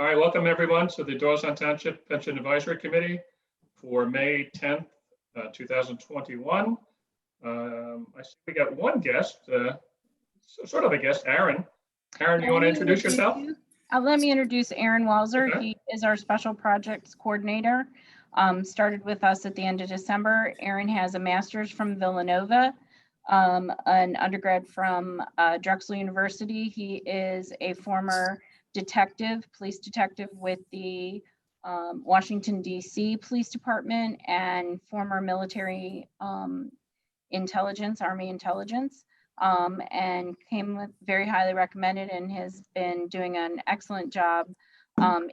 All right, welcome everyone to the Doylestown Township Pension Advisory Committee for May 10th, 2021. I see we got one guest, sort of a guest, Aaron. Aaron, you want to introduce yourself? Let me introduce Aaron Walser. Okay. He is our Special Projects Coordinator. Started with us at the end of December. Aaron has a master's from Villanova, an undergrad from Drexel University. He is a former police detective with the Washington, D.C. Police Department and former military intelligence, Army intelligence, and came with very highly recommended and has been doing an excellent job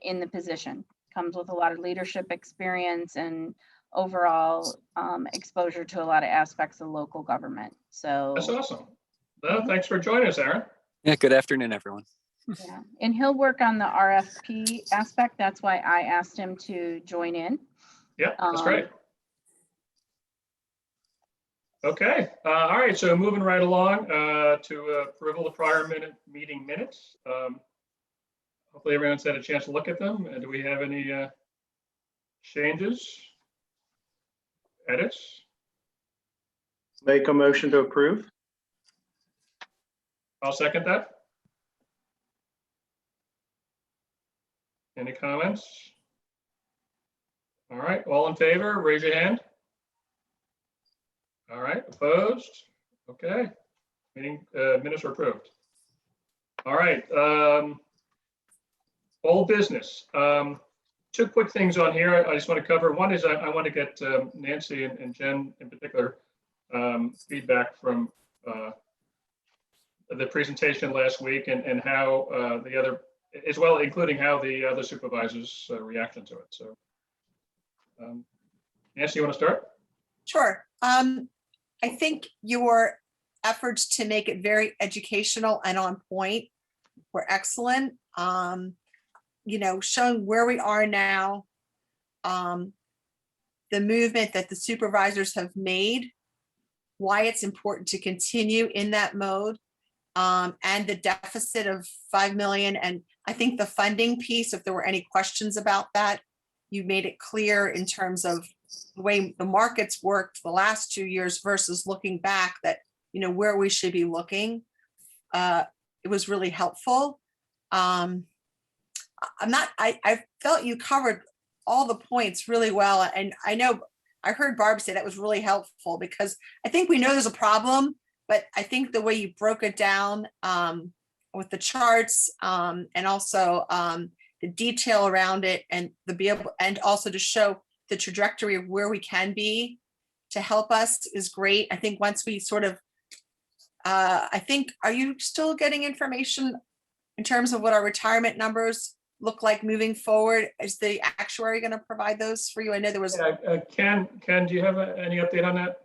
in the position. Comes with a lot of leadership experience and overall exposure to a lot of aspects of local government. So That's awesome. Well, thanks for joining us, Aaron. Yeah, good afternoon, everyone. yeah, and he'll work on the RFP aspect. That's why I asked him to join in. Yeah, that's great. Okay, all right, so moving right along to approval of prior meeting minutes. Hopefully everyone's had a chance to look at them. Do we have any changes, edits? Make a motion to approve. I'll second that. Any comments? All right, all in favor, raise your hand. All right, opposed? Okay, minutes are approved. All right, old business. Two quick things on here I just want to cover. One is I want to get Nancy and Jen in particular feedback from the presentation last week and how the other, as well, including how the other supervisors reaction to it. So Nancy, you want to start? Sure. I think your efforts to make it very educational and on point were excellent. You know, showing where we are now, the movement that the supervisors have made, why it's important to continue in that mode, and the deficit of 5 million. And I think the funding piece, if there were any questions about that, you made it clear in terms of the way the markets worked the last 2 years versus looking back, that, you know, where we should be looking. It was really helpful. I felt you covered all the points really well. And I know I heard Barb say that was really helpful, because I think we know there's a problem, but I think the way you broke it down with the charts and also the detail around it, and and also to show the trajectory of where we can be to help us is great. I think once we sort of, I think, are you still getting information in terms of what our retirement numbers look like moving forward? Is the actuary going to provide those for you? I know there was. Ken, do you have any update on that?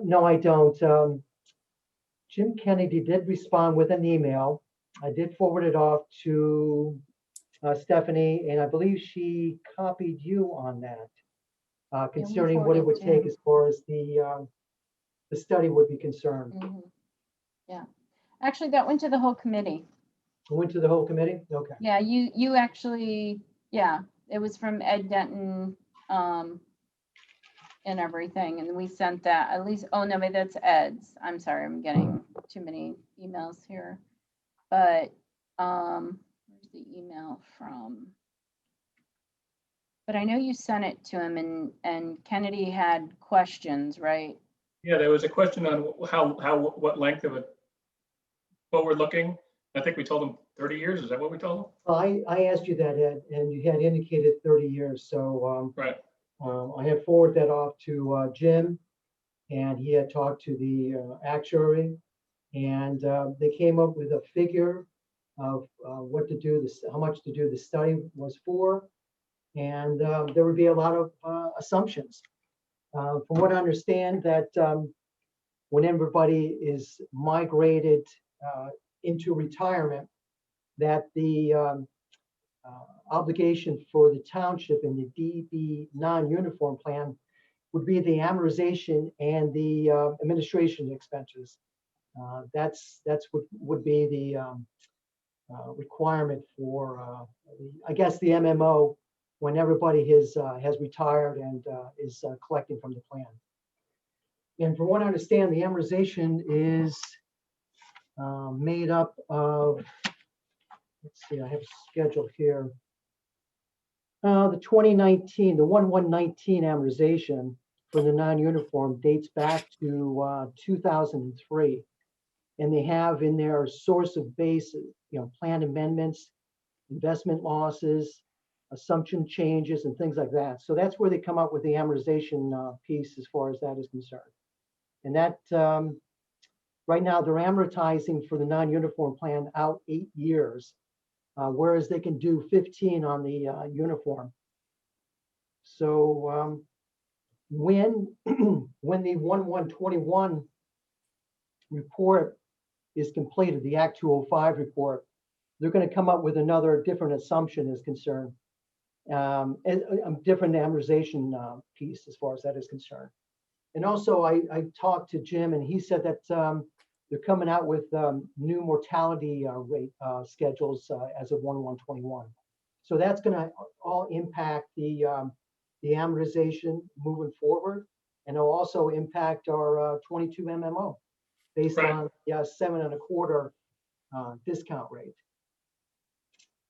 No, I don't. Jim Kennedy did respond with an email. I did forward it off to Stephanie, and I believe she copied you on that, concerning what it would take as far as the study would be concerned. Mm-hmm. Yeah, actually that went to the whole committee. It went to the whole committee? Okay. Yeah, you actually, yeah, it was from Ed Denton and everything, and we sent that, at least, oh no, maybe that's Ed's. I'm sorry, I'm getting too many emails here. But where's the email from? But I know you sent it to him, and Kennedy had questions, right? Yeah, there was a question on what length of a forward looking. I think we told them 30 years. Is that what we told them? Well, I asked you that, Ed, and you had indicated 30 years. So right. I had forwarded that off to Jim, and he had talked to the actuary, and they came up with a figure of what to do, how much to do the study was for, and there would be a lot of assumptions. From what I understand, that when everybody is migrated into retirement, that the obligation for the township in the DB non-uniform plan would be the amortization and the administration expenses. That's what would be requirement for, I guess, the MMO when everybody has retired and is collecting from the plan. And from what I understand, the amortization is made up of, let's see, I have a schedule here. The 2019, the 1119 amortization for the non-uniform dates back to 2003. And they have in their source of base, plan amendments, investment losses, assumption changes, and things like that. So that's where they come up with the amortization piece as far as that is concerned. And that, right now, they're amortizing for the non-uniform plan out 8 years, whereas they can do 15 on the uniform. So when the 1121 report is completed, the Act 205 report, they're going to come up with another different assumption is concerned, and a different amortization piece as far as that is concerned. And also, I talked to Jim, and he said that they're coming out with new mortality rate schedules as of 1121. So that's going to all impact the amortization moving forward, and it'll also impact our 22 MMO based Right. on the 7 1/4 discount rate.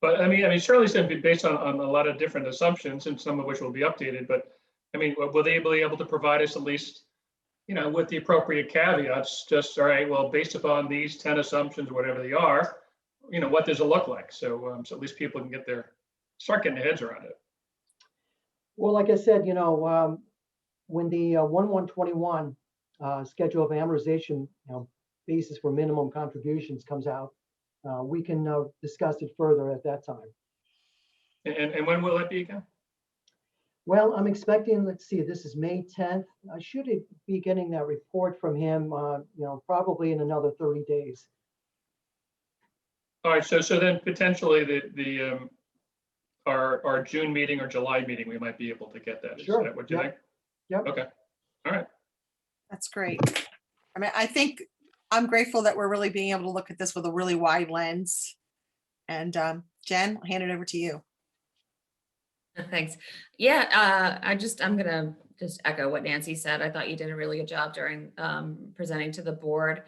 But I mean, certainly it's going to be based on a lot of different assumptions, and some of which will be updated. But I mean, will they be able to provide us at least, with the appropriate caveats? Just all right. Well, based upon these 10 assumptions, whatever they are, what does it look like? So, so at least people can start getting their heads around it. Well, like I said, when the 1121 schedule of amortization, basis for minimum contributions comes out, we can discuss it further at that time. And when will that be again? Well, I'm expecting, let's see, this is May 10th. I should be getting that report from him, probably in another 30 days. All right. So then potentially our June meeting or July meeting, we might be able to get that. Sure. Is that what you think? Yep. Okay. All right. That's great. I mean, I think I'm grateful that we're really being able to look at this with a really wide lens. And Jen, I'll hand it over to you. Thanks. Yeah, I'm gonna just echo what Nancy said. I thought you did a really good job during presenting to the board.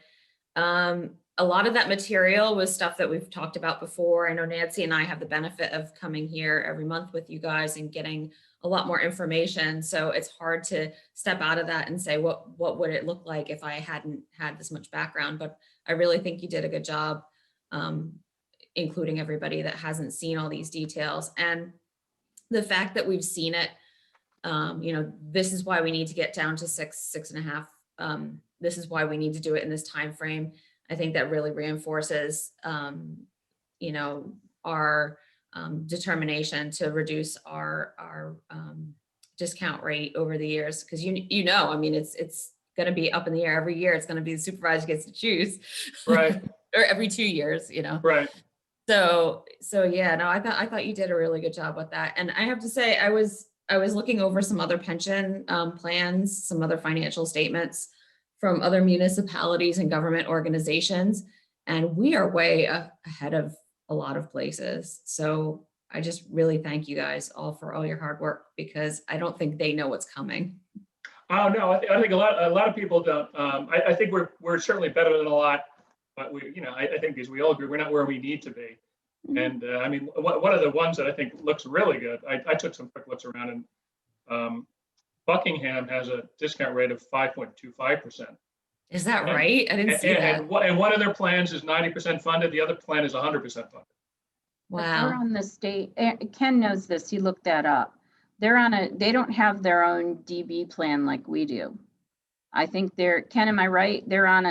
A lot of that material was stuff that we've talked about before. I know Nancy and I have the benefit of coming here every month with you guys and getting a lot more information. So it's hard to step out of that and say, what would it look like if I hadn't had this much background? But I really think you did a good job, including everybody that hasn't seen all these details. And the fact that we've seen it, this is why we need to get down to 6.5. This is why we need to do it in this time frame. I think that really reinforces, our determination to reduce our discount rate over the years. Because it's going to be up in the air every year. It's going to be the supervisor gets to choose, Right. or every 2 years. Right. So yeah, no, I thought you did a really good job with that. And I have to say, I was looking over some other pension plans, some other financial statements from other municipalities and government organizations, and we are way ahead of a lot of places. So I just really thank you guys all for all your hard work, because I don't think they know what's coming. Oh no, I think a lot of people don't. I think we're certainly better than a lot, but I think as we all agree, we're not where we need to be. And one of the ones that I think looks really good, I took some quick looks around, and Buckingham has a discount rate of 5.25%. Is that right? I didn't see that. And one of their plans is 90% funded. The other plan is 100% funded. But Wow. they're on the state, Ken knows this, he looked that up. They don't have their own DB plan like we do. I think Ken, am I right? They're on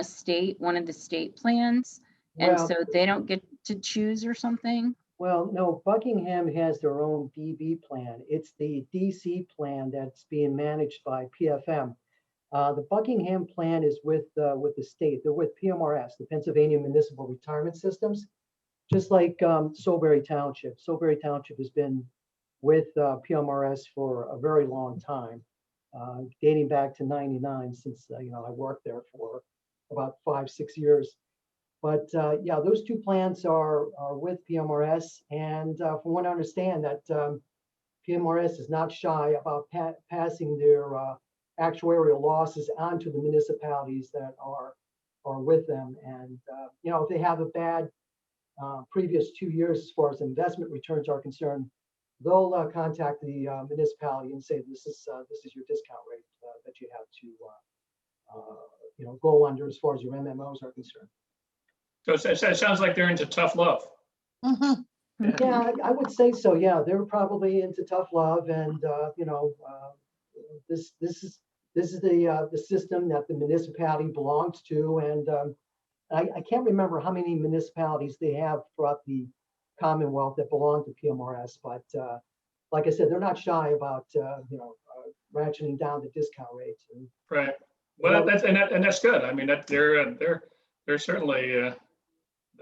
one of the state plans, and Well, so they don't get to choose or something? well, no, Buckingham has their own DB plan. It's the DC plan that's being managed by PFM. The Buckingham plan is with the state. They're with PMRS, the Pennsylvania Municipal Retirement Systems, just like Solebury Township. Solebury Township has been with PMRS for a very long time, dating back to '99, since I worked there for about 5-6 years. But yeah, those two plants are with PMRS, and from what I understand, that PMRS is not shy about passing their actuarial losses onto the municipalities that are with them. And you know, if they have a bad previous 2 years as far as investment returns are concerned, they'll contact the municipality and say, this is your discount rate that you have to you know, go under as far as your MMOs are concerned. So it sounds like they're into tough love. Mhm. Yeah, I would say so. Yeah, they're probably into tough love, and you know, this is the system that the municipality belongs to, and I can't remember how many municipalities they have throughout the Commonwealth that belong to PMRS, but like I said, they're not shy about you know, ratcheting down the discount rates. And Right. Well, that's good. I mean, that they're certainly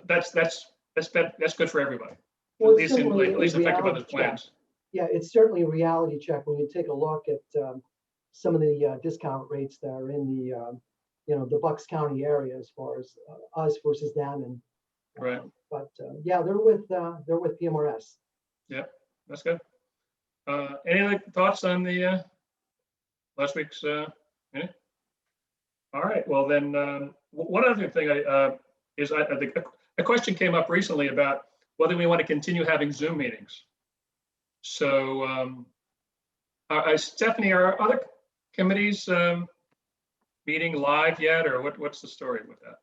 that's good for everybody. well, At it's least certainly at least a affected by reality those plans. Yeah, it's certainly a reality check when you take a look at some of the discount rates that are in the you know, the Bucks County area as far as us versus them, and Right. but yeah, they're with PMRS. Yep, that's good. Any other thoughts on the last week's minute? All right. Well, then one other thing is I think a question came up recently about whether we want to continue having Zoom meetings. So, Stephanie, are other committees meeting live yet, or what's the story with that?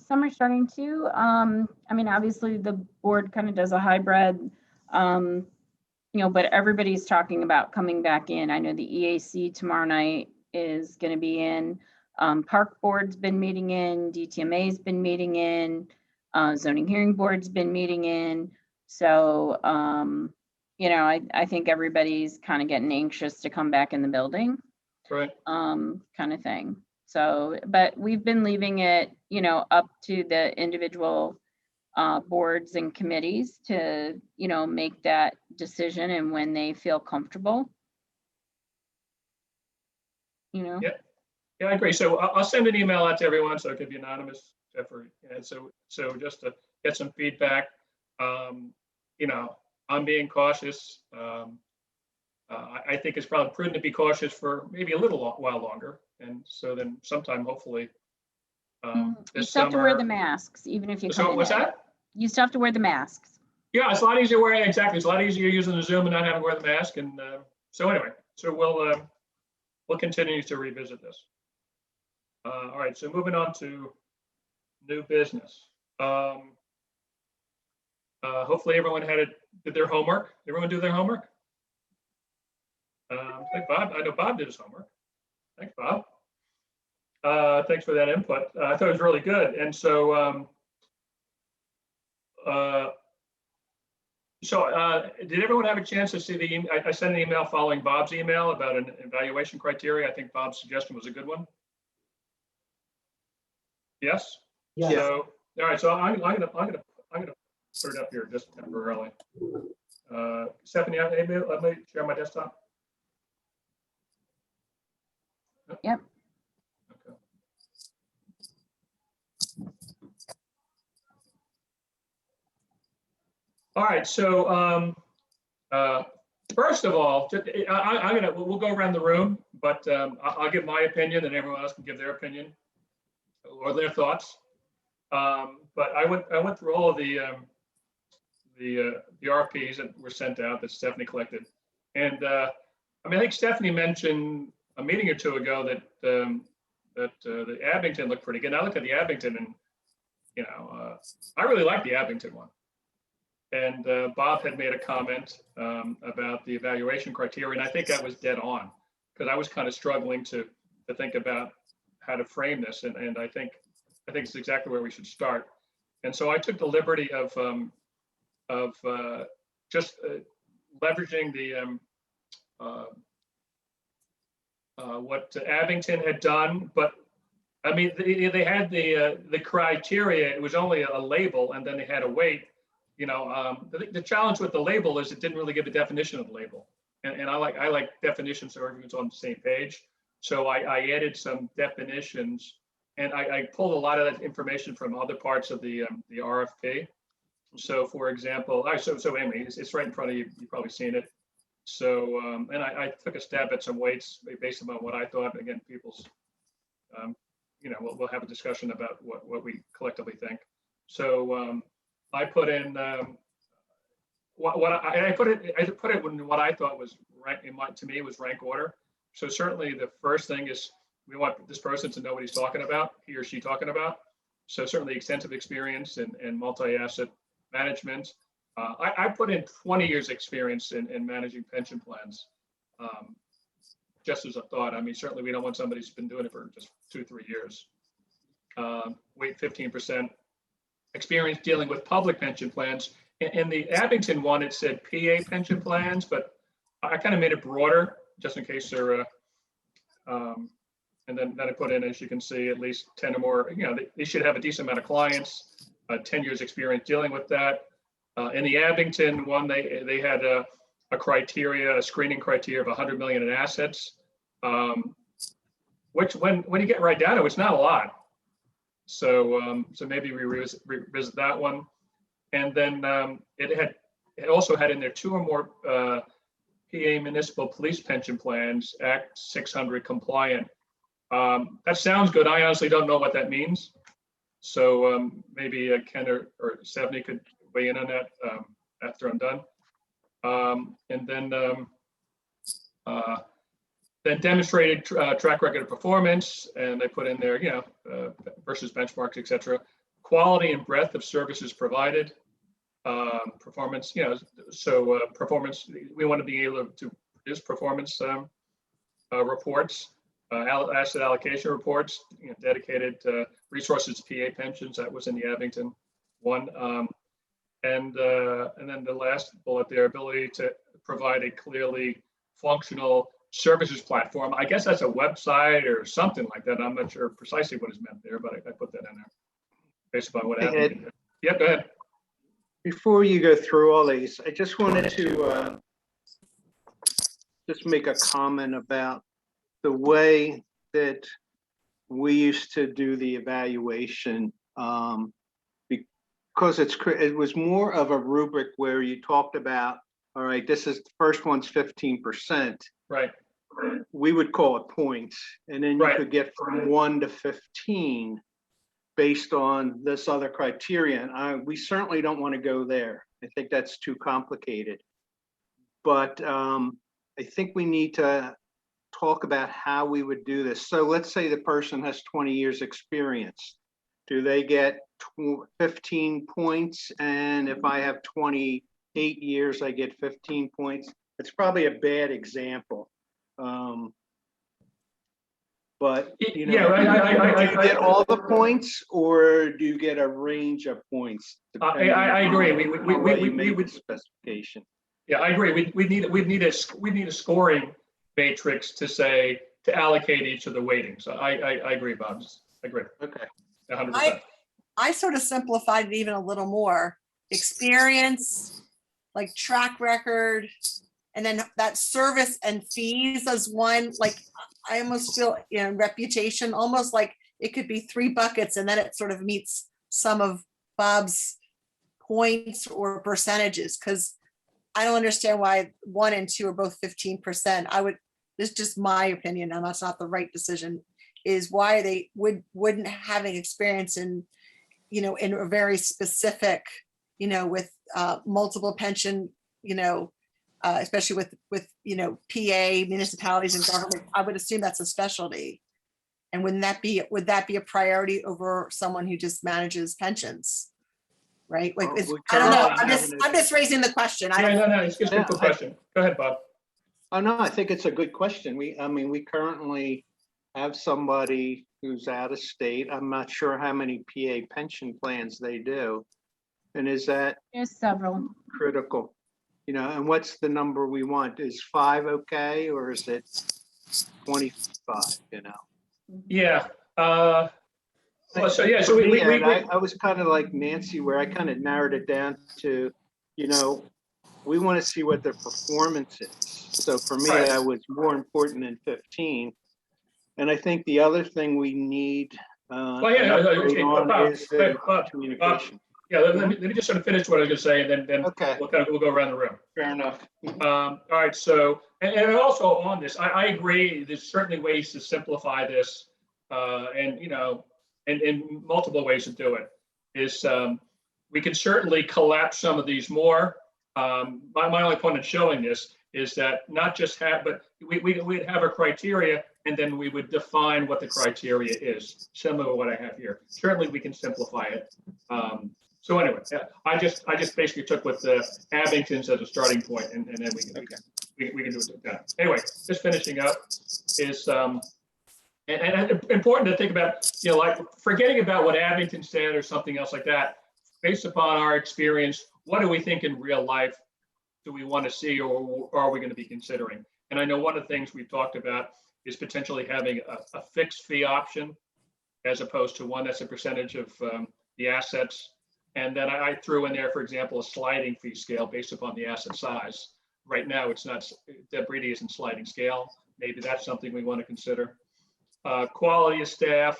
Some are starting to. I mean, obviously the board kind of does a hybrid, you know, but everybody's talking about coming back in. I know the EAC tomorrow night is going to be in. Park Board's been meeting in. DTMA's been meeting in. Zoning Hearing Board's been meeting in. So, you know, I think everybody's kind of getting anxious to come back in the building, Right. kind of thing. So, but we've been leaving it, you know, up to the individual boards and committees to, you know, make that decision and when they feel comfortable. You know? Yeah. Yeah, I agree. So I'll send an email out to everyone, so it could be anonymous, Jeffrey. And so just to get some feedback, you know, I'm being cautious. I think it's probably prudent to be cautious for maybe a little while longer. And so then sometime, hopefully, You this still have to wear the summer. masks, even if you So come what's in. that? You still have to wear the masks. Yeah, it's a lot easier wearing, exactly. It's a lot easier using the Zoom and not having to wear the mask. And so anyway, so we'll continue to revisit this. All right, so moving on to new business. Hopefully everyone did their homework. Everyone do their homework? I think Bob, I know Bob did his homework. Thanks, Bob. Thanks for that input. I thought it was really good. And so, did everyone have a chance to see the email? I sent an email following Bob's email about an evaluation criteria. I think Bob's suggestion was a good one. Yes? Yes. So, all right, so I'm gonna put it up here just temporarily. Stephanie, let me share my desktop. Yep. Okay. All right, so first of all, we'll go around the room, but I'll give my opinion, and everyone else can give their opinion or their thoughts. But I went through all of the RFPs that were sent out that Stephanie collected, and I mean, I think Stephanie mentioned a meeting or two ago that the Abington looked pretty good. I looked at the Abington, and you know, I really like the Abington one. And Bob had made a comment about the evaluation criteria, and I think that was dead on, because I was kind of struggling to think about how to frame this, and I think it's exactly where we should start. And so I took the liberty of just leveraging the what Abington had done, but I mean they had the criteria. It was only a label, and then they had a weight. You know, the challenge with the label is it didn't really give a definition of the label, and I like definitions so everyone's on the same page. So I added some definitions And I pulled a lot of that information from other parts of the RFP. So for example, all right, so Amy, it's right in front of you. You've probably seen it. So, and I took a stab at some weights based on what I thought. Again, people's, we'll have a discussion about what we collectively think. So I put in I put it in what I thought was rank, to me was rank order. So certainly the first thing is we want this person to know what he's talking about, he or she talking about. So certainly extensive experience in multi-asset management. I put in 20 years experience in managing pension plans, just as a thought. I mean, certainly we don't want somebody who's been doing it for just 2-3 years. Weight 15%. Experience dealing with public pension plans. In the Abington one, it said PA pension plans, but I kind of made it broader just in case there and then I put in, as you can see, at least 10 or more, they should have a decent amount of clients, 10 years experience dealing with that. In the Abington one, they had a screening criteria of 100 million in assets, which when you get right down to it, it's not a lot. So maybe we revisit that one. And then it also had in there 2 or more PA municipal police pension plans, Act 600 compliant. That sounds good. I honestly don't know what that means. So maybe Ken or Stephanie could weigh in on that after I'm done. And then demonstrated track record of performance, and they put in there, versus benchmarks, et cetera. Quality and breadth of services provided, performance, performance, we want to be able to produce performance reports, asset allocation reports, dedicated resources to PA pensions. That was in the Abington one. And then the last bullet, their ability to provide a clearly functional services platform. I guess that's a website or something like that. I'm not sure precisely what is meant there, but I put that in there based upon what happened. Yeah, go ahead. Before you go through all these, I just wanted to just make a comment about the way that we used to do the evaluation, because it was more of a rubric where you talked about, all right, this is the first one's 15%. Right. We would call it points, and then you could get from 1 to 15 based on this other criterion. We certainly don't want to go there. I think that's too complicated. But I think we need to talk about how we would do this. So let's say the person has 20 years experience. Do they get 15 points? And if I have 28 years, I get 15 points. It's probably a bad example. But do you get all the points, or do you get a range of points? I agree. We make would the specification. Yeah, I agree. We need a scoring matrix to allocate each of the weightings. I agree, Bob. I agree. Okay. 100%. I sort of simplified it even a little more. Experience, like track record, and then that service and fees as one. Like I almost feel, reputation, almost like it could be 3 buckets, and then it sort of meets some of Bob's points or percentages, because I don't understand why 1 and 2 are both 15%. This is just my opinion, and that's not the right decision, is why they wouldn't having experience in a very specific, with multiple pension, especially with PA municipalities and government. I would assume that's a specialty. And would that be a priority over someone who just manages pensions? Right? Like, I don't know. I'm just raising the question. No, it's just a good question. Go ahead, Bob. Oh, no, I think it's a good question. We currently have somebody who's out of state. I'm not sure how many PA pension plans they do. And is that There's several. critical? And what's the number we want? Is 5 okay, or is it 25, Yeah. So I was kind of like Nancy, where I kind of narrowed it down to, we want to see what their performance is. So for me, that was more important than 15. And I think the other thing we need Well, yeah, an no, update okay, on Bob, his, wait, Bob, communication. yeah, let me just sort of finish what I was going to say, and then Okay, we'll go around the room. fair enough. All right, so, and also on this, I agree, there's certainly ways to simplify this, and, and multiple ways to do it is, we can certainly collapse some of these more. My only point in showing this is that not just have, but we'd have a criteria, and then we would define what the criteria is, similar to what I have here. Certainly, we can simplify it. So anyway, yeah, I just basically took with the Abingtons as a starting point, and then we can do it that. Anyway, just finishing up is and important to think about, like forgetting about what Abington said or something else like that. Based upon our experience, what do we think in real life do we want to see, or are we going to be considering? And I know one of the things we've talked about is potentially having a fixed fee option as opposed to one that's a percentage of the assets. And then I threw in there, for example, a sliding fee scale based upon the asset size. Right now, it's not, Deb Reedy isn't sliding scale. Maybe that's something we want to consider. Quality of staff.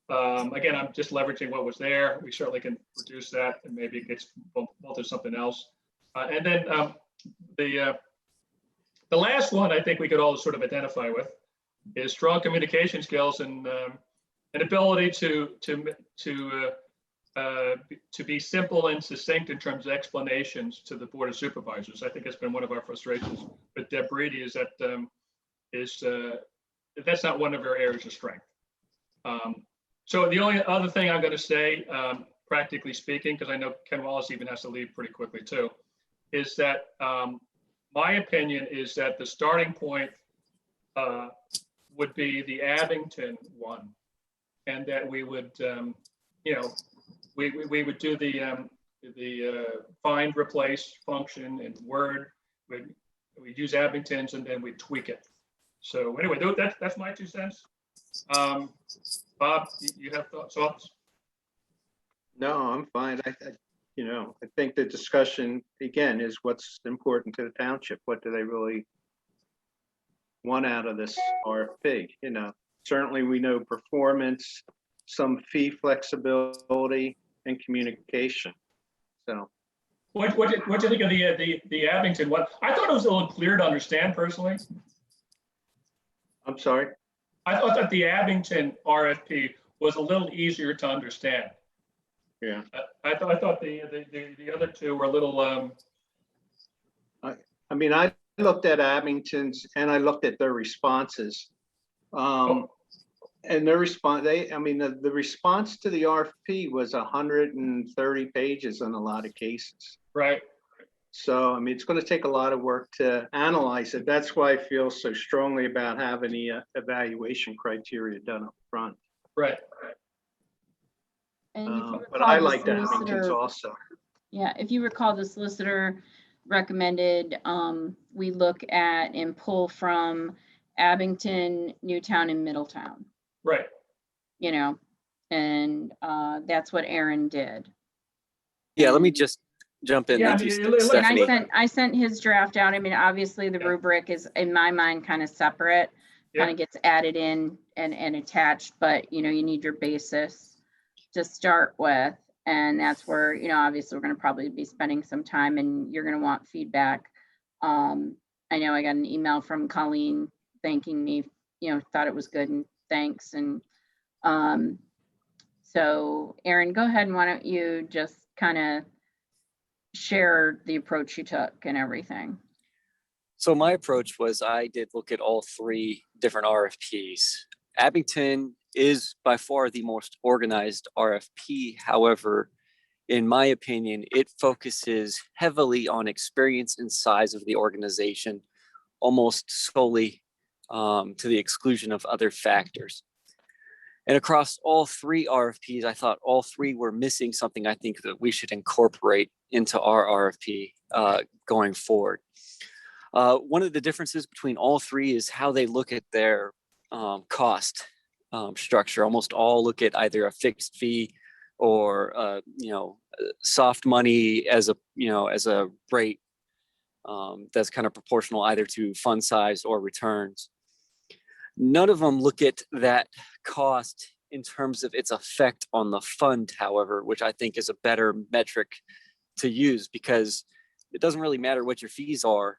Again, I'm just leveraging what was there. We certainly can reduce that, and maybe it gets bumped to something else. And then the last one I think we could all sort of identify with is strong communication skills and an ability to be simple and succinct in terms of explanations to the Board of Supervisors. I think it's been one of our frustrations with Deb Reedy is that that's not one of her areas of strength. So the only other thing I'm going to say, practically speaking, because I know Ken Wallace even has to leave pretty quickly too, is that my opinion is that the starting point would be the Abington one, and that we would, we would do the find replace function in Word. We'd use Abington's and then we'd tweak it. So anyway, that's my 2 cents. Bob, you have thoughts? No, I'm fine. I think the discussion again is what's important to the township. What do they really want out of this RFP? Certainly we know performance, some fee flexibility, and communication. So, What do you think of the Abington one? I thought it was a little clear to understand personally. I'm sorry. I thought that the Abington RFP was a little easier to understand. Yeah. I thought the other two were a little. I mean, I looked at Abington's and I looked at their responses. And their response, the response to the RFP was 130 pages in a lot of cases. Right. So, it's going to take a lot of work to analyze it. That's why I feel so strongly about having the evaluation criteria done up front. Right. And if you But recall, I the like the Abingtons solicitor- also. Yeah, if you recall, the solicitor recommended we look at and pull from Abington, Newtown, and Middletown. Right. And that's what Aaron did. Yeah, let me just jump in. Yeah, Thank you, and Stephanie. I sent his draft out. Obviously the Yeah. rubric is in my mind kind of separate, Yeah. kind of gets added in and attached, but you need your basis to start with. And that's where, obviously we're going to probably be spending some time and you're going to want feedback. I know I got an email from Colleen thanking me, thought it was good and thanks. And so Aaron, go ahead and why don't you just kind of share the approach you took and everything. So my approach was I did look at all 3 different RFPs. Abington is by far the most organized RFP. However, in my opinion, it focuses heavily on experience and size of the organization, almost solely to the exclusion of other factors. And across all 3 RFPs, I thought all 3 were missing something I think that we should incorporate into our RFP going forward. One of the differences between all 3 is how they look at their cost structure. Almost all look at either a fixed fee or soft money as a rate that's kind of proportional either to fund size or returns. None of them look at that cost in terms of its effect on the fund, however, which I think is a better metric to use, because it doesn't really matter what your fees are.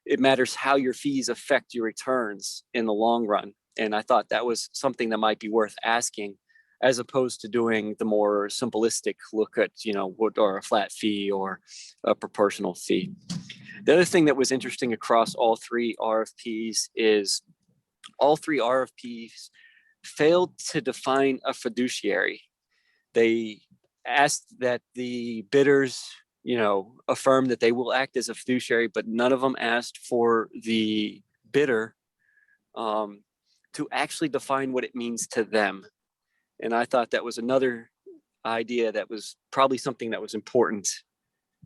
It matters how your fees affect your returns in the long run. And I thought that was something that might be worth asking, as opposed to doing the more simplistic look at, what are a flat fee or a proportional fee. The other thing that was interesting across all three RFPs is all three RFPs failed to define a fiduciary. They asked that the bidders, affirm that they will act as a fiduciary, but none of them asked for the bidder to actually define what it means to them. And I thought that was another idea that was probably something that was important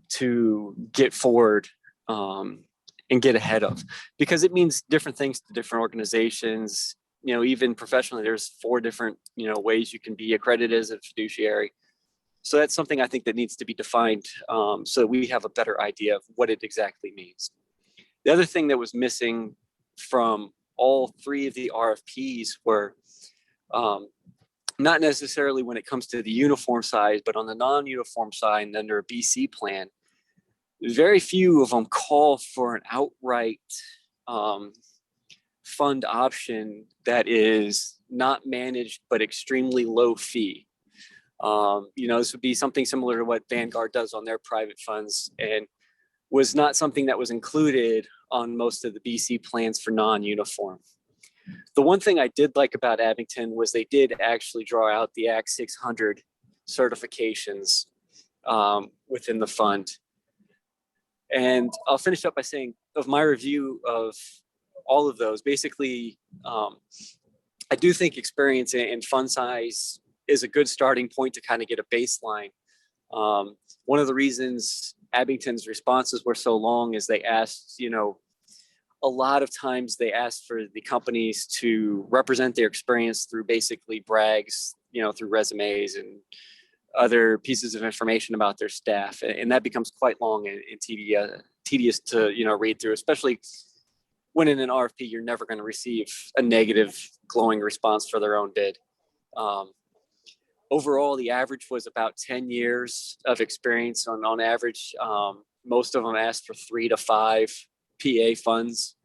to get forward and get ahead of, because it means different things to different organizations. Even professionally, there's 4 different, ways you can be accredited as a fiduciary. So that's something I think that needs to be defined so that we have a better idea of what it exactly means. The other thing that was missing from all 3 of the RFPs were not necessarily when it comes to the uniform side, but on the non-uniform side and under a BC plan, very few of them call for an outright fund option that is not managed but extremely low fee. This would be something similar to what Vanguard does on their private funds, and was not something that was included on most of the BC plans for non-uniform. The one thing I did like about Abington was they did actually draw out the Act 600 certifications within the fund. And I'll finish up by saying, of my review of all of those, basically, I do think experience and fund size is a good starting point to kind of get a baseline. One of the reasons Abington's responses were so long is they asked, a lot of times they asked for the companies to represent their experience through basically brags, through resumes and other pieces of information about their staff. And that becomes quite long and tedious to, read through, especially when in an RFP, you're never going to receive a negative glowing response for their own bid. Overall, the average was about 10 years of experience on average. Most of them asked for 3 to 5 PA funds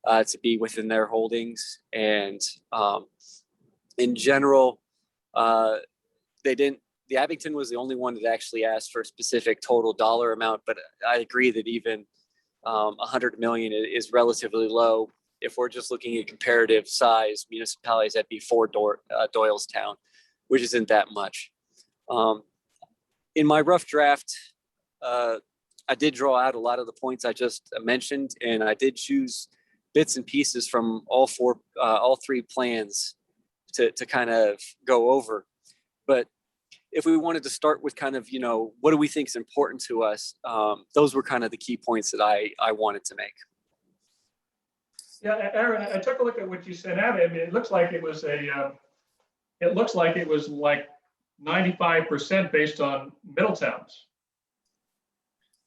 to be within their holdings. And in general, the Abington was the only one that actually asked for a specific total dollar amount, but I agree that even 100 million is relatively low. If we're just looking at comparative size municipalities, that'd be 4 Doylestown, which isn't that much. In my rough draft, I did draw out a lot of the points I just mentioned, and I did choose bits and pieces from all 3 plans to kind of go over. But if we wanted to start with kind of, what do we think is important to us? Those were kind of the key points that I wanted to make. Yeah, Aaron, I took a look at what you sent out. I mean, it looks like it was like 95% based on Middletowns.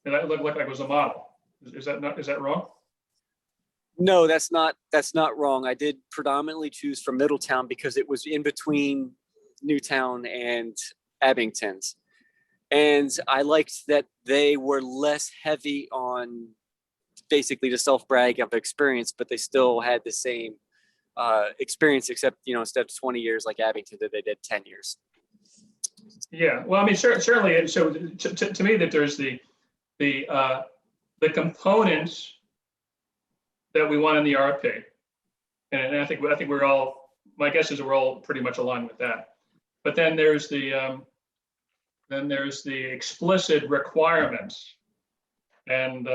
And that looked like it was a model. Is that wrong? No, that's not wrong. I did predominantly choose from Middletown because it was in between Newtown and Abington's. And I liked that they were less heavy on basically the self-brag of experience, but they still had the same experience, except, instead of 20 years like Abington did, they did 10 years. Yeah, well, I mean, certainly. And so to me, that there's the components that we want in the RFP. And I think we're all, my guess is we're all pretty much aligned with that. But then there's the explicit requirements, and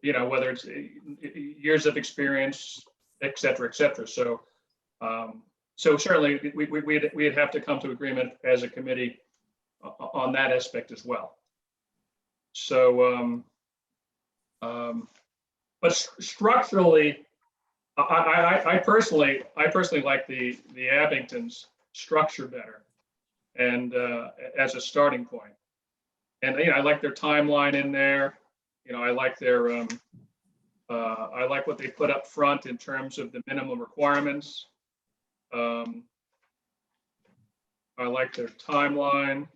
whether it's years of experience, et cetera, et cetera. So certainly we'd have to come to agreement as a committee on that aspect as well. So, but structurally, I personally like the Abington's structure better, and as a starting point. And I like their timeline in there. I like their I like what they put up front in terms of the minimum requirements. I like their timeline,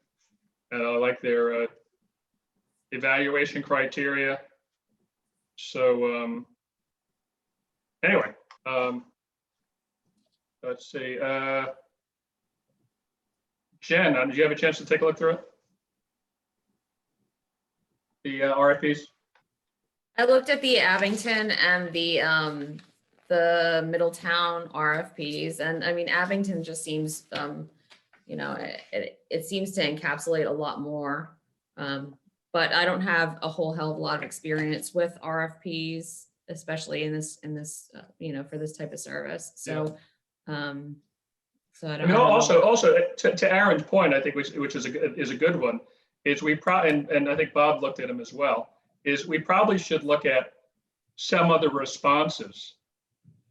and I like their evaluation criteria. So anyway, let's see. Jen, did you have a chance to take a look through it? The RFPs? I looked at the Abington and the Middletown RFPs, and I mean, Abington just seems, you know, it seems to encapsulate a lot more. But I don't have a whole hell of a lot of experience with RFPs, especially in this, you know, for this type of service. So, so I I don't mean, know. also to Aaron's point, I think, which is a good one, is we probably, and I think Bob looked at them as well, is we probably should look at some of the responses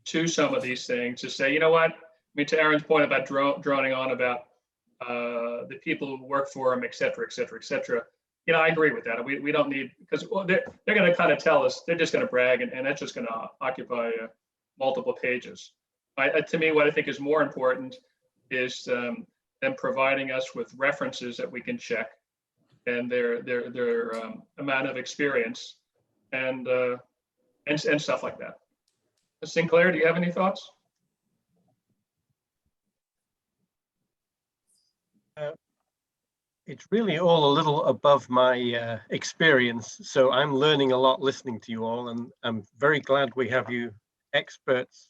to some of these things to say, you know what, I mean, to Aaron's point about droning on about the people who work for them, et cetera, et cetera, et cetera. You know, I agree with that. We don't need, because they're going to kind of tell us, they're just going to brag, and that's just going to occupy multiple pages. To me, what I think is more important is them providing us with references that we can check, and their amount of experience, and stuff like that. Sinclair, do you have any thoughts? It's really all a little above my experience, so I'm learning a lot listening to you all, and I'm very glad we have you experts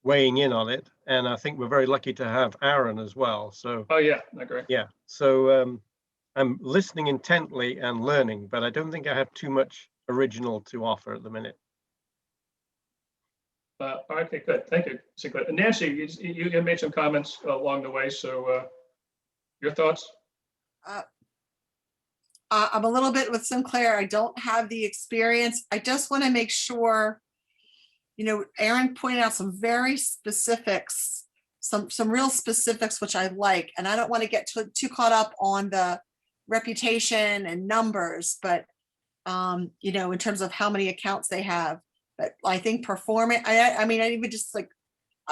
weighing in on it, and I think we're very lucky to have Aaron as well. So Oh yeah, I agree. yeah, so I'm listening intently and learning, but I don't think I have too much original to offer at the minute. Okay, good. Thank you, Sinclair. Nancy, you made some comments along the way, so your thoughts? I'm a little bit with Sinclair. I don't have the experience. I just want to make sure, you know, Aaron pointed out some very specifics, some real specifics, which I like. And I don't want to get too caught up on the reputation and numbers, but, you know, in terms of how many accounts they have. But I think performing, I mean, I even just like,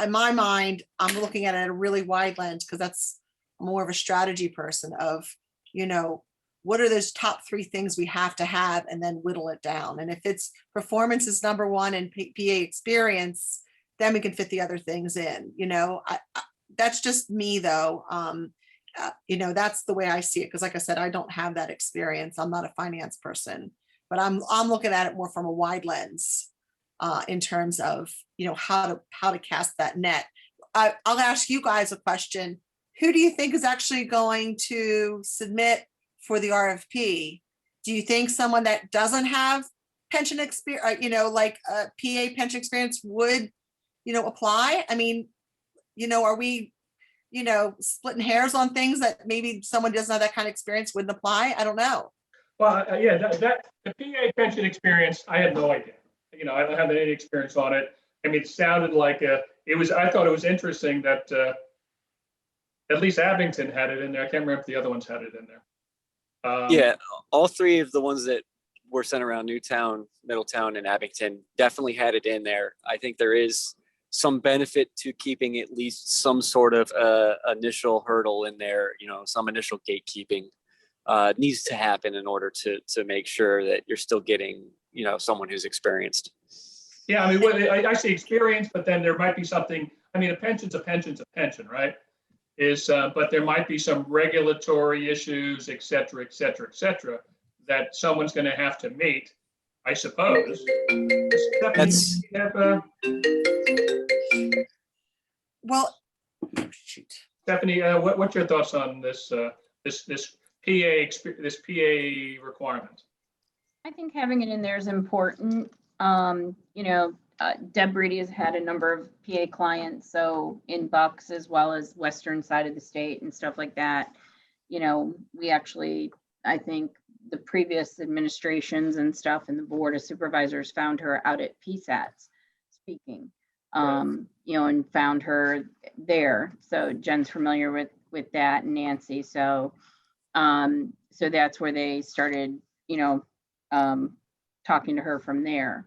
in my mind, I'm looking at it at a really wide lens, because that's more of a strategy person of, you know, what are those top 3 things we have to have, and then whittle it down. And if it's performance is number 1 and PA experience, then we can fit the other things in, you know. That's just me though. You know, that's the way I see it. Cause like I said, I don't have that experience. I'm not a finance person, but I'm looking at it more from a wide lens in terms of, you know, how to cast that net. I'll ask you guys a question. Who do you think is actually going to submit for the RFP? Do you think someone that doesn't have pension experience, you know, like a PA pension experience would, you know, apply? I mean, you know, are we, you know, splitting hairs on things that maybe someone doesn't have that kind of experience wouldn't apply? I don't know. Well, yeah, the PA pension experience, I had no idea. You know, I don't have any experience on it. I mean, it sounded like I thought it was interesting that at least Abington had it in there. I can't remember if the other ones had it in there. Yeah, all 3 of the ones that were sent around, Newtown, Middletown, and Abington, definitely had it in there. I think there is some benefit to keeping at least some sort of initial hurdle in there, you know, some initial gatekeeping needs to happen in order to make sure that you're still getting, you know, someone who's experienced. Yeah, I mean, I see experience, but then there might be something, I mean, a pension's a pension, right? But there might be some regulatory issues, et cetera, et cetera, et cetera, that someone's going to have to meet, I suppose. That's Well, shoot. Stephanie, what's your thoughts on this PA requirement? I think having it in there is important. You know, Deb Breedy has had a number of PA clients, so in Bucks as well as western side of the state and stuff like that. You know, we actually, I think the previous administrations and stuff and the board of supervisors found her out at PSATs speaking, you know, and found her there. So Jen's familiar with that, and Nancy. So that's where they started, you know, talking to her from there.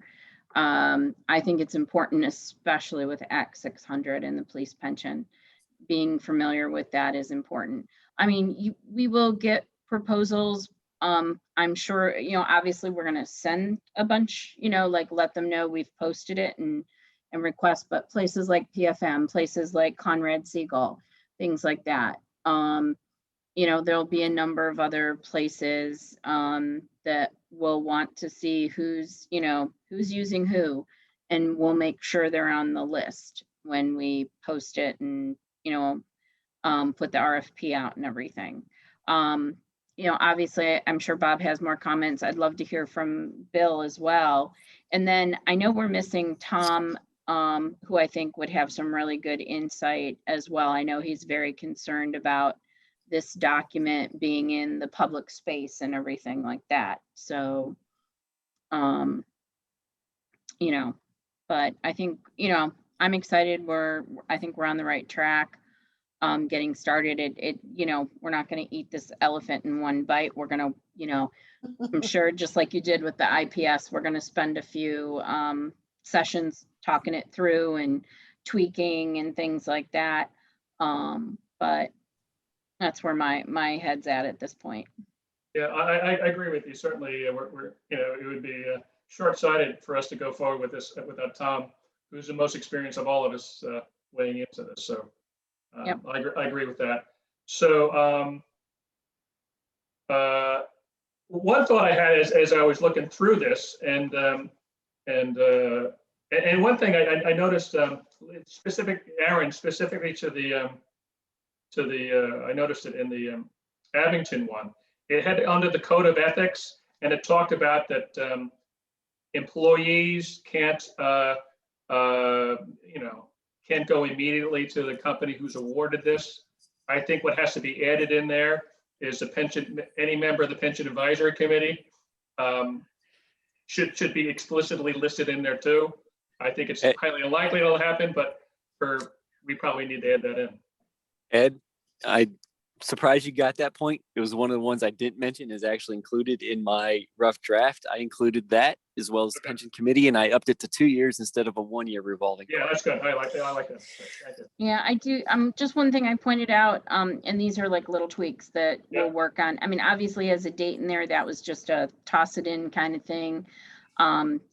I think it's important, especially with Act 600 and the police pension, being familiar with that is important. I mean, we will get proposals. I'm sure, obviously we're gonna send a bunch, like let them know we've posted it and request, but places like PFM, places like Conrad Siegel, things like that. There'll be a number of other places that will want to see who's using who, and we'll make sure they're on the list when we post it and, put the RFP out and everything. Obviously, I'm sure Bob has more comments. I'd love to hear from Bill as well. And then I know we're missing Tom, who I think would have some really good insight as well. I know he's very concerned about this document being in the public space and everything like that. So, but I think, I'm excited. I think we're on the right track. Getting started. We're not going to eat this elephant in one bite. We're going to, I'm sure just like you did with the IPS, we're going to spend a few sessions talking it through and tweaking and things like that. But that's where my head's at this point. Yeah, I agree with you. Certainly, we're it would be short-sighted for us to go forward with this without Tom, who's the most experienced of all of us weighing into this. So Yep. I agree with that. So one thought I had as I was looking through this, and one thing I noticed, Aaron, specifically to the I noticed it in the Abington one. It had under the code of ethics, and it talked about that employees can't can't go immediately to the company who's awarded this. I think what has to be added in there is any member of the pension advisory committee should be explicitly listed in there too. I think it's highly unlikely it'll happen, but we probably need to add that in. Ed, I'm surprised you got that point. It was one of the ones I didn't mention, is actually included in my rough draft. I included that as well as the pension committee, and I upped it to 2 years instead of a 1 year revolving. Yeah, that's good. I like that. Thank you. Yeah, I do. Just one thing I pointed out, and these are like little tweaks that we'll work on. I mean, obviously as a date in there, that was just a toss it in kind of thing.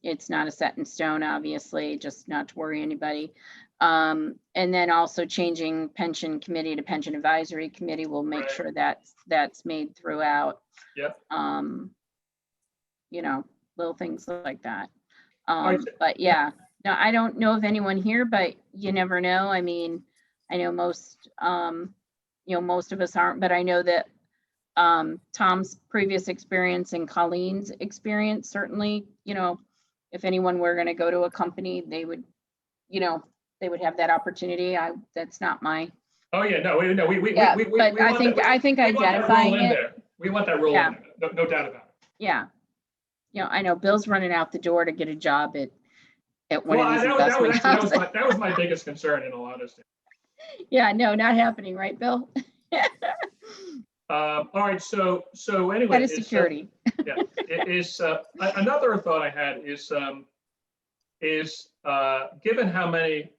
It's not a set in stone, obviously, just not to worry anybody. And then also changing pension committee to pension advisory committee. We'll make sure that's made throughout. Yep. Little things like that. Right. But yeah, no, I don't know of anyone here, but you never know. I mean, I know most of us aren't, but I know that Tom's previous experience and Colleen's experience, certainly, if anyone were going to go to a company, they would have that opportunity. That's not my. Oh yeah, no, we but I think identifying it. We want that rule in there. No doubt about it. Yeah. I know Bill's running out the door to get a job at one of these investment houses. That was my biggest concern, in all honesty. Yeah, no, not happening, right, Bill? All right, so anyway, that is security. It is another thought I had is given how many,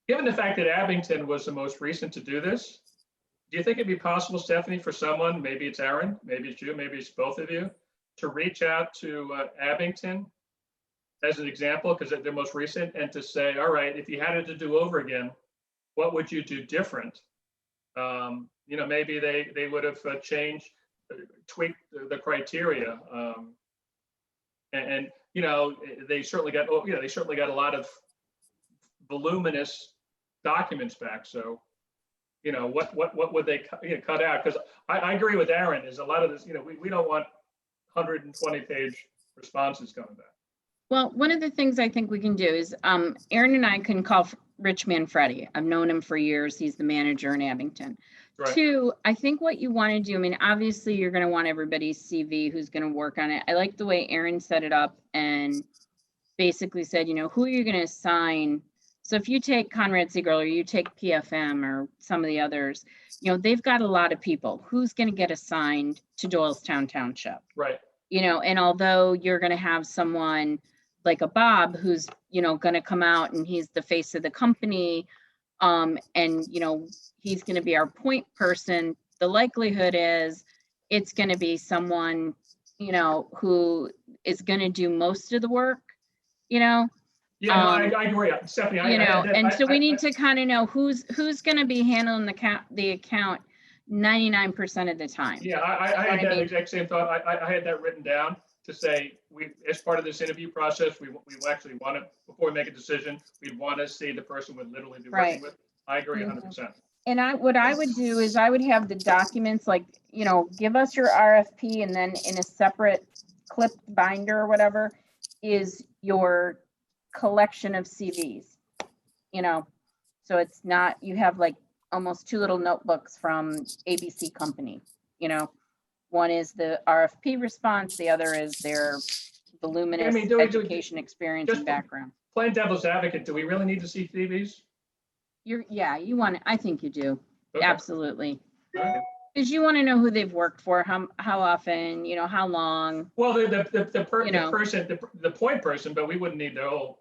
given the fact that Abington was the most recent to do this, do you think it'd be possible, Stephanie, for someone, maybe it's Aaron, maybe it's you, maybe it's both of you, to reach out to Abington as an example, because they're most recent, and to say, all right, if you had it to do over again, what would you do different? Maybe they would have tweaked the criteria, and they certainly got a lot of voluminous documents back. So, what would they cut out? Because I agree with Aaron. Is a lot of this, we don't want 120-page responses coming back. Well, one of the things I think we can do is Aaron and I can call Rich Manfredi. I've known him for years. He's the manager in Abington. Right. 2, I think what you want to do, I mean, obviously you're going to want everybody's CV who's going to work on it. I like the way Aaron set it up and basically said, who are you going to assign? So if you take Conrad Siegel or you take PFM or some of the others, they've got a lot of people. Who's going to get assigned to Doylestown Township? Right. And although you're going to have someone like a Bob who's, going to come out and he's the face of the company, And, he's going to be our point person. The likelihood is it's going to be someone, who is going to do most of the work, Yeah, no, I agree, Stephanie. and so we need to kind of know who's going to be handling the account 99% of the time. Yeah, I had that exact same thought. I had that written down to say, as part of this interview process, we actually want to, before we make a decision, we want to see the person we're literally be working Right. with. I agree 100%. And what I would do is I would have the documents, like, give us your RFP, and then in a separate clipped binder or whatever is your collection of CVs, so it's not, you have like almost two little notebooks from ABC company, one is the RFP response, the other is their voluminous education experience and background. Playing devil's advocate, do we really need to see CVs? You want it. I think you do. Okay. Absolutely. Okay. Because you want to know who they've worked for, how often, how long. Well, the point person, but we wouldn't need the whole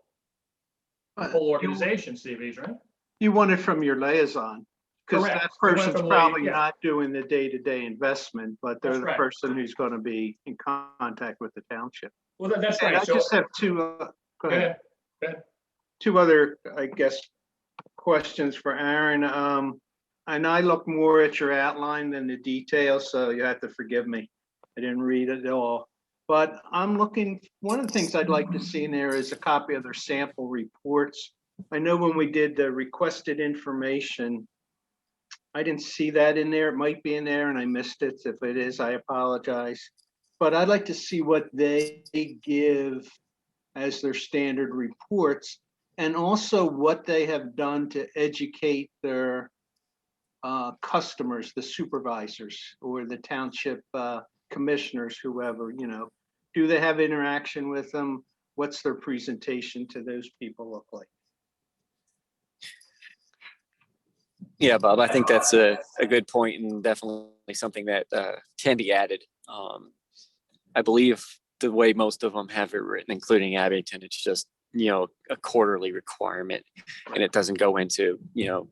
organization CVs, right? You want it from your liaison, because Correct. that You want it person's from probably yeah. not doing the day-to-day investment, but they're That's the right. person who's going to be in contact with the township. Well, that's And right. I just have two, go Go ahead. ahead. Two other, I guess, questions for Aaron. And I look more at your outline than the details, so you have to forgive me. I didn't read it all. But I'm looking, one of the things I'd like to see in there is a copy of their sample reports. I know when we did the requested information, I didn't see that in there. It might be in there and I missed it. If it is, I apologize. But I'd like to see what they give as their standard reports, and also what they have done to educate their customers, the supervisors or the township commissioners, whoever, do they have interaction with them? What's their presentation to those people look like? Yeah, Bob, I think that's a good point, and definitely something that can be added. I believe the way most of them have it written, including Abington, it's just, a quarterly requirement, and it doesn't go into,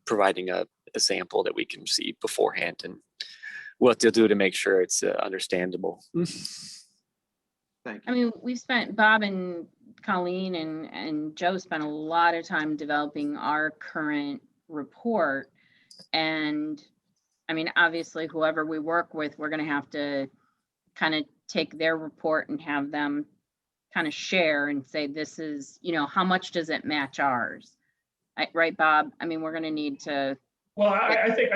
providing a sample that we can see beforehand and what they'll do to make sure it's understandable. Thank you. I mean, we've spent, Bob and Colleen and Joe spent a lot of time developing our current report. And I mean, obviously, whoever we work with, we're going to have to kind of take their report and have them kind of share and say, this is, how much does it match ours? Right, Bob? I mean, we're going to need to. Well, I think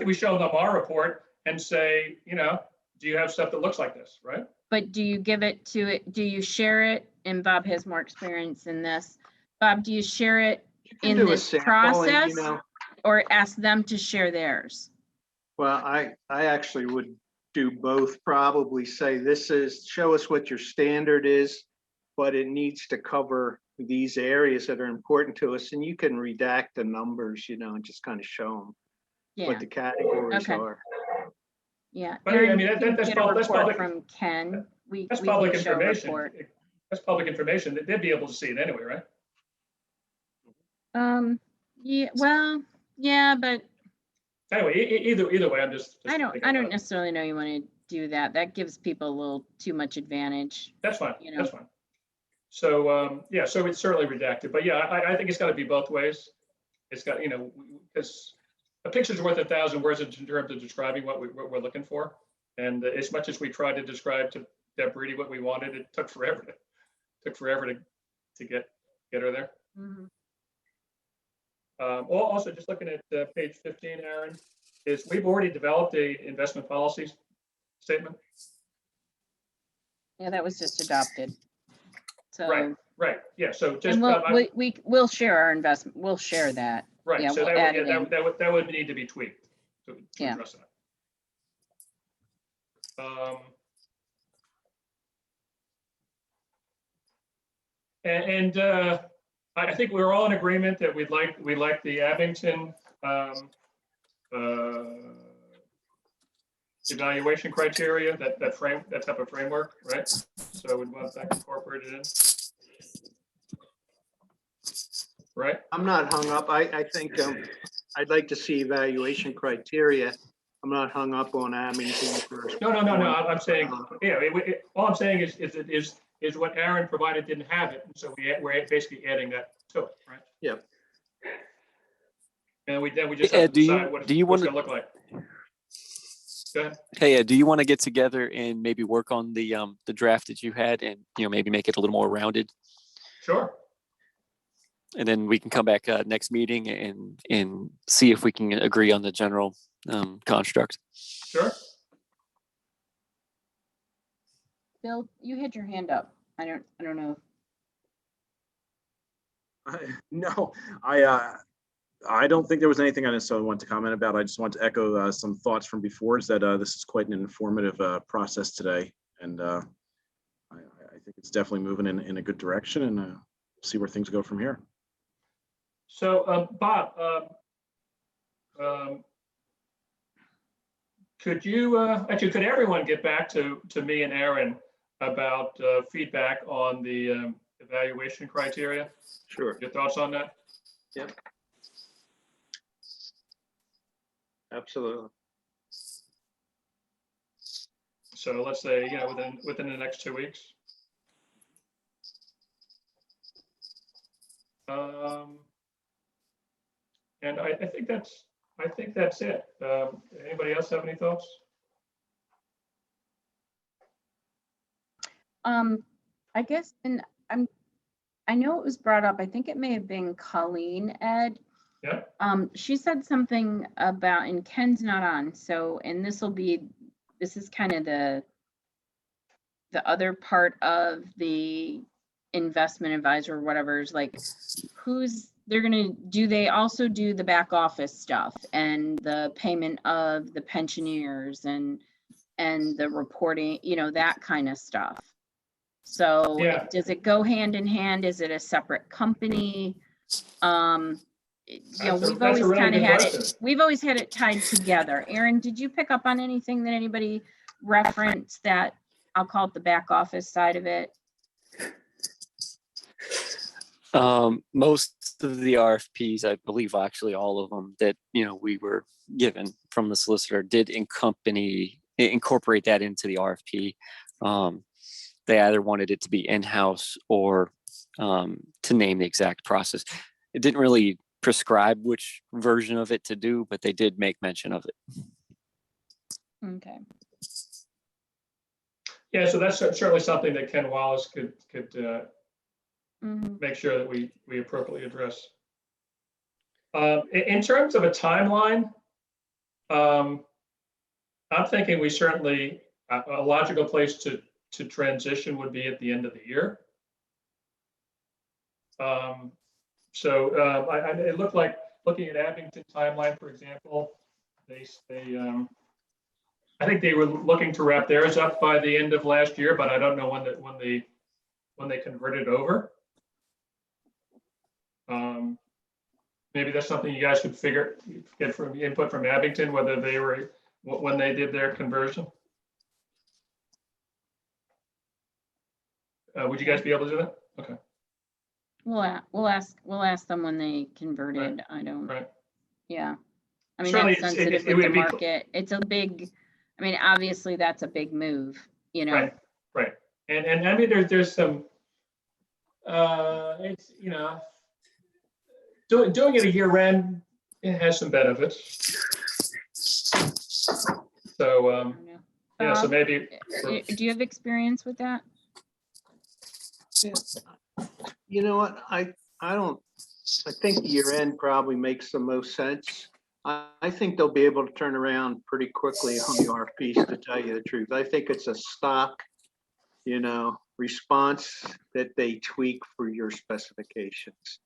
we show them our report and say, do you have stuff that looks like this, right? But do you give it to it? Do you share it? And Bob has more experience in this. Bob, do you share it in this process, or ask them to share theirs? Well, I actually would do both. Probably say, show us what your standard is, but it needs to cover these areas that are important to us, and you can redact the numbers, and just kind of show them what the categories are. Yeah. But I mean, that's public from Ken. That's public information. That's public information. They'd be able to see it anyway, right? Yeah. Well, yeah, but anyway, either way, I'm just I don't necessarily know you want to do that. That gives people a little too much advantage. That's fine. That's fine. So yeah, so it's certainly redacted, but yeah, I think it's got to be both ways. It's got, because a picture's worth 1,000 words in terms of describing what we're looking for. And as much as we tried to describe to Deb Breedy what we wanted, it took forever to get her there. Mm-hmm. Also, just looking at page 15, Aaron, is we've already developed a investment policy statement. Yeah, that was just adopted. So right, yeah. So just we'll share our investment. We'll share that. Right. Yeah, So that would need to be tweaked to address that. I think we're all in agreement that we like the Abington evaluation criteria, that type of framework, right? So we want that incorporated in. right? I'm not hung up. I think I'd like to see evaluation criteria. I'm not hung up on Abington first. No. I'm saying, yeah, all I'm saying is what Aaron provided didn't have it. And so we're basically adding that to it, right? Yep. And then we just Ed, have to do you- decide what do you what's wanna- gonna look like. Go ahead. Hey, do you want to get together and maybe work on the draft that you had and, maybe make it a little more rounded? Sure. And then we can come back next meeting and see if we can agree on the general construct. Sure. Bill, you had your hand up. I don't know. No, I don't think there was anything I necessarily want to comment about. I just want to echo some thoughts from before, is that this is quite an informative process today. And I think it's definitely moving in a good direction, and see where things go from here. So, Bob, could you, actually, could everyone get back to me and Aaron about feedback on the evaluation criteria? Sure. Your thoughts on that? Yep. Absolutely. So let's say, within the next 2 weeks. And I think that's it. Anybody else have any thoughts? I guess, and I know it was brought up, I think it may have been Colleen, Ed. Yeah. She said something about, and Ken's not on, so, and this is kind of the other part of the investment advisor or whatever, is like, do they also do the back office stuff and the payment of the pensioners and the reporting, that kind of stuff. So Yeah. does it go hand in hand? Is it a separate company? That's a we've always really kind of good had question. we've always had it tied together. Aaron, did you pick up on anything that anybody referenced that, I'll call it the back office side of it? Most of the RFPs, I believe actually all of them that, we were given from the solicitor did incorporate that into the RFP. They either wanted it to be in-house or to name the exact process. It didn't really prescribe which version of it to do, but they did make mention of it. Okay. Yeah, so that's certainly something that Ken Wallace could Mhm. make sure that we appropriately address. In terms of a timeline, I'm thinking we certainly, a logical place to transition would be at the end of the year. It looked like, looking at Abington timeline, for example, I think they were looking to wrap theirs up by the end of last year, but I don't know when they converted over. Maybe that's something you guys could get from input from Abington, whether they were, when they did their conversion. Would you guys be able to do that? Okay. We'll ask them when they converted. I don't. Right. Yeah. I mean, Certainly, that's it sensitive with would the be- market. It's a big, I mean, obviously that's a big move, Right. And I mean, there's some, it's, doing it a year end, it has some benefits. So, I don't know. yeah, so Bob, maybe, do you have experience with that? You know what? I think the year end probably makes the most sense. I think they'll be able to turn around pretty quickly on the RFPs, to tell you the truth. I think it's a stock, response that they tweak for your specifications.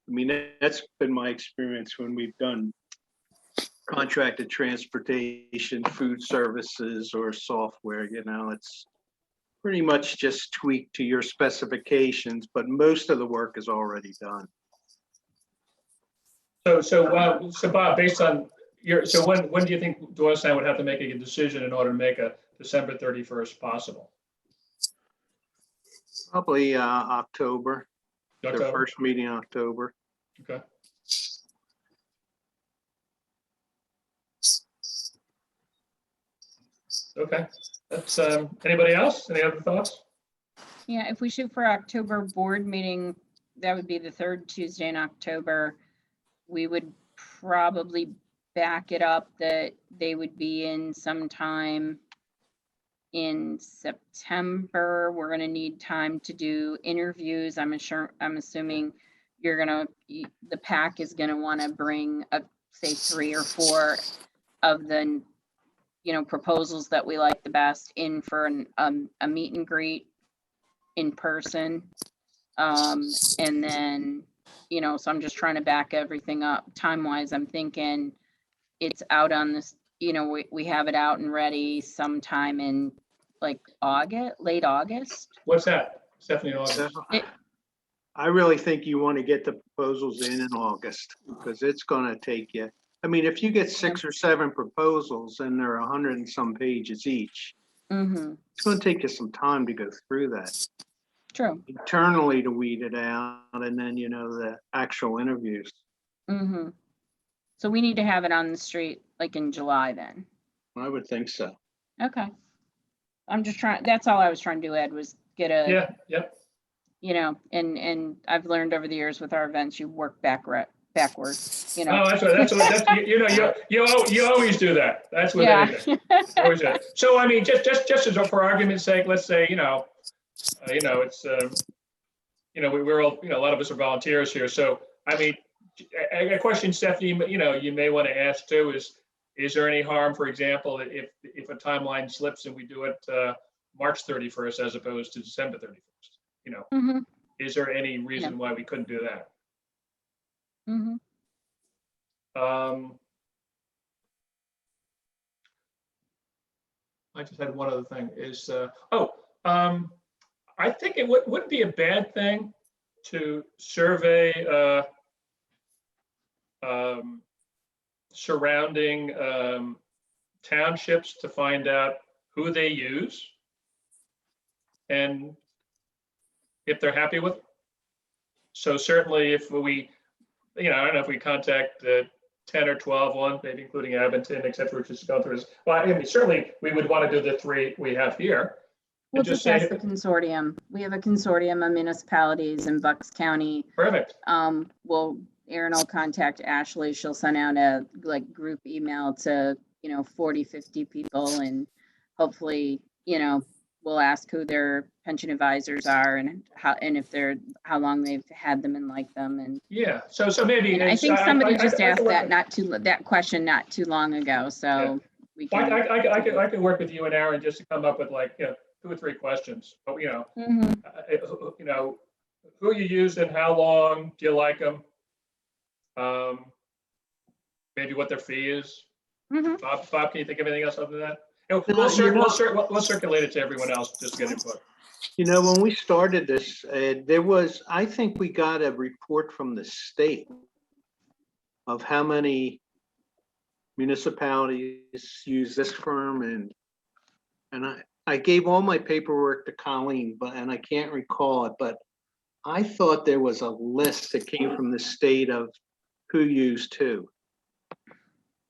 I mean, that's been my experience when we've done contracted transportation, food services, or software. It's pretty much just tweaked to your specifications, but most of the work is already done. so Bob, based on so when do you think Doylestown would have to make a decision in order to make a December 31st possible? Probably October, their October? first meeting in October. Okay. Okay, that's, anybody else? Any other thoughts? Yeah, if we shoot for October board meeting, that would be the third Tuesday in October. We would probably back it up that they would be in sometime in September. We're gonna need time to do interviews. I'm assuming you're gonna, the PAC is gonna wanna bring say 3 or 4 of the, proposals that we like the best in for a meet and greet in person. And then, so I'm just trying to back everything up time-wise. I'm thinking it's out on this, we have it out and ready sometime in like late August. What's that? Stephanie, August. I really think you want to get the proposals in August, because it's gonna take you, I mean, if you get 6 or 7 proposals and they're 100 and some pages each, it's gonna take you some time to go through that. True. Internally to weed it out, and then, the actual interviews. So we need to have it on the street like in July then. I would think so. Okay. I'm just trying, that's all I was trying to do, Ed, was get a, Yeah, yep. And I've learned over the years with our events, you work backwards, Oh, you always do that. That's with anything. Always do. So, I mean, just as for argument's sake, let's say, it's, we're all, a lot of us are volunteers here. So, I mean, a question, Stephanie, you may want to ask too is there any harm, for example, if a timeline slips and we do it March 31st as opposed to December 31st? Is there any reason why we couldn't do that? I just had one other thing is, I think it wouldn't be a bad thing to survey surrounding townships to find out who they use and if they're happy with it. So certainly if we, I don't know if we contact 10 or 12 ones, maybe including Abington, et cetera, which is going through this. Well, I mean, certainly we would want to do the 3 we have here. We'll just ask the consortium. We have a consortium of municipalities in Bucks County. Perfect. Erin will contact Ashley. She'll send out a group email to, 40, 50 people, and hopefully, we'll ask who their pension advisors are and how long they've had them and like them. And yeah, so maybe I think somebody just asked that question not too long ago. So we can. I can work with you and Aaron just to come up with 2 or 3 questions. But who you used and how long? Do you like them? Maybe what their fee is. Bob, can you think of anything else other than that? We'll circulate it to everyone else just to get input. When we started this, I think we got a report from the state of how many municipalities use this firm, and I gave all my paperwork to Colleen, and I can't recall it, but I thought there was a list that came from the state of who used who.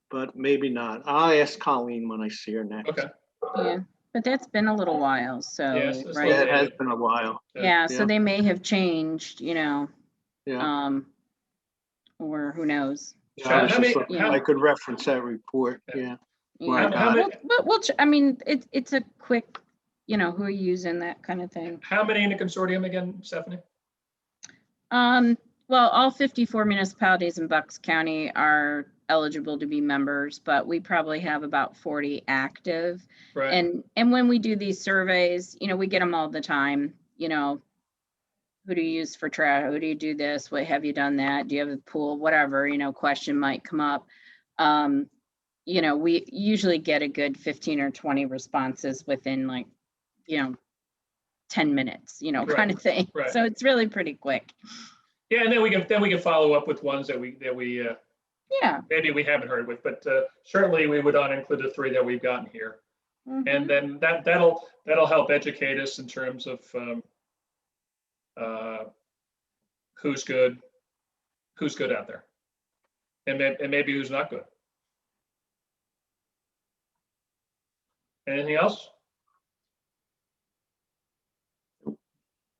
But maybe not. I'll ask Colleen when I see her next. Okay. Yeah, but that's been a little while, so, yes, right? Yeah, it has been a while. Yeah, so they may have changed, Yeah. Or who knows? Yeah, I was just looking, I could reference that report. Yeah. I mean, it's a quick, who are using that kind of thing. How many in the consortium again, Stephanie? Well, all 54 municipalities in Bucks County are eligible to be members, but we probably have about 40 active. Right. And when we do these surveys, we get them all the time, who do you use for trash? Who do you do this? What have you done that? Do you have a pool? Whatever, question might come up. We usually get a good 15 or 20 responses within 10 minutes, kind of thing. Right. So it's really pretty quick. Yeah, and then we can follow up with ones that we maybe we haven't heard with, but certainly we would not include the 3 that we've gotten here. And then that'll help educate us in terms of who's good, who's good out there. And maybe who's not good. Anything else?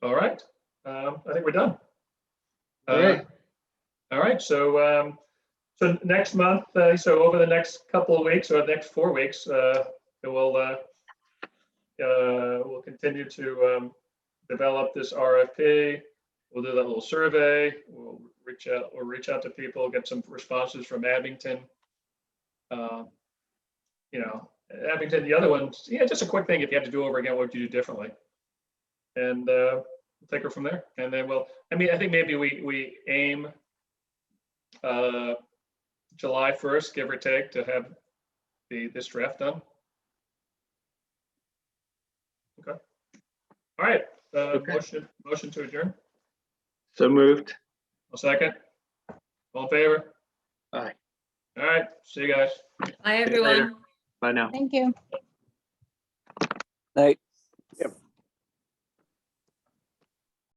All right, I think we're done. Great. All right, so so next month, so over the next couple of weeks or the next 4 weeks, we'll continue to develop this RFP. We'll do that little survey. We'll reach out to people, get some responses from Abington. You know, Abington, the other ones, yeah, just a quick thing. If you had to do over again, what would you do differently? And we'll take her from there. And then I think maybe we aim July 1st, give or take, to have this draft done. Okay. All right. Motion to adjourn. So moved. A second. All in favor? Aye. All right. See you guys. Bye, everyone. Bye now. Thank you. Night.